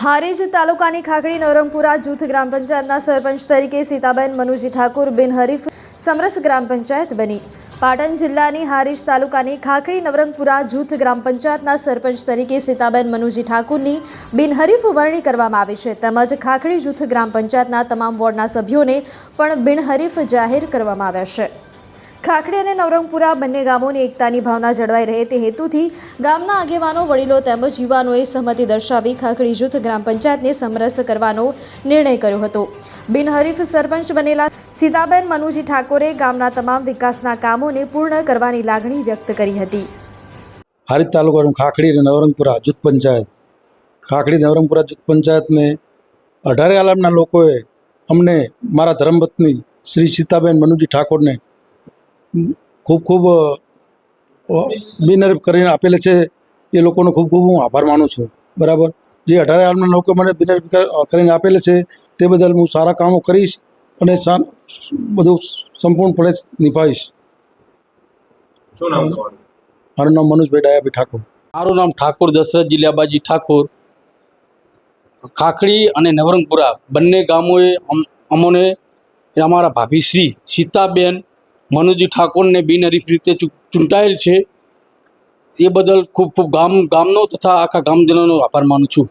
હારીજ તાલુકાની ખાખડી નવરંગપુરા જૂથ ગ્રામ પંચાયતના સરપંચ તરીકે સીતાબેન મનુજી ઠાકોર બિનહરીફ સમરસ ગ્રામ પંચાયત બની। પાટણ જિલ્લાની હારીજ તાલુકાની ખાખડી નવરંગપુરા જૂથ ગ્રામ પંચાયતના સરપંચ તરીકે સીતાબેન મનુજી ઠાકોરની બિનહરીફ વરણી કરવામાં આવી છે। તેમજ ખાખડી જૂથ ગ્રામ પંચાયતના તમામ વોર્ડના સભ્યોને પણ બિનહરીફ જાહેર કરવામાં આવ્યા છે। ખાખડી અને નવરંગપુરા બંને ગામોની એકતાની ભાવના જળવાઈ રહે તે હેતુથી ગામના આગેવાનો, વડીલો તેમજ યુવાનોએ સહમતિ દર્શાવી ખાખડી જૂથ ગ્રામ પંચાયતને સમરસ કરવાનો નિર્ણય કર્યો હતો। બિનહરીફ સરપંચ બનેલા સીતાબેન મનુજી ઠાકોરે ગામના તમામ વિકાસના કામોને પૂર્ણ કરવાની લાગણી વ્યક્ત કરી હતી। હારીજ તાલુકાનું ખાખડી અને નવરંગપુરા જૂથ પંચાયત, ખાખડી નવરંગપુરા જૂથ પંચાયતને 18 આલમના લોકોએ અમને મારા ધર્મપત્ની શ્રી સીતાબેન મનુજી ઠાકોરને ખૂબ ખૂબ બિનહરીફ કરીને આપેલ છે। એ લોકોનો ખૂબ ખૂબ હું આભાર માનું છું। બરાબર, જે 18 આલમના લોકો મને બિનહરીફ કરીને આપેલ છે તે બદલ હું સારા કામો કરીશ અને બધું સંપૂર્ણપણે નિભાવીશ। મારું નામ મનુજભાઈ ડાયાભાઈ ઠાકોર। મારું નામ ઠાકોર દશરથ જીલાબાજી ઠાકોર। ખાખડી અને નવરંગપુરા બંને ગામોએ અમોને અમારા ભાભી શ્રી સીતાબેન મનુજી ઠાકોરને બિનહરીફ રીતે ચૂંટાયેલ છે। એ બદલ ખૂબ ખૂબ ગામનો તથા આખા ગામજનોનો આભાર માનું છું।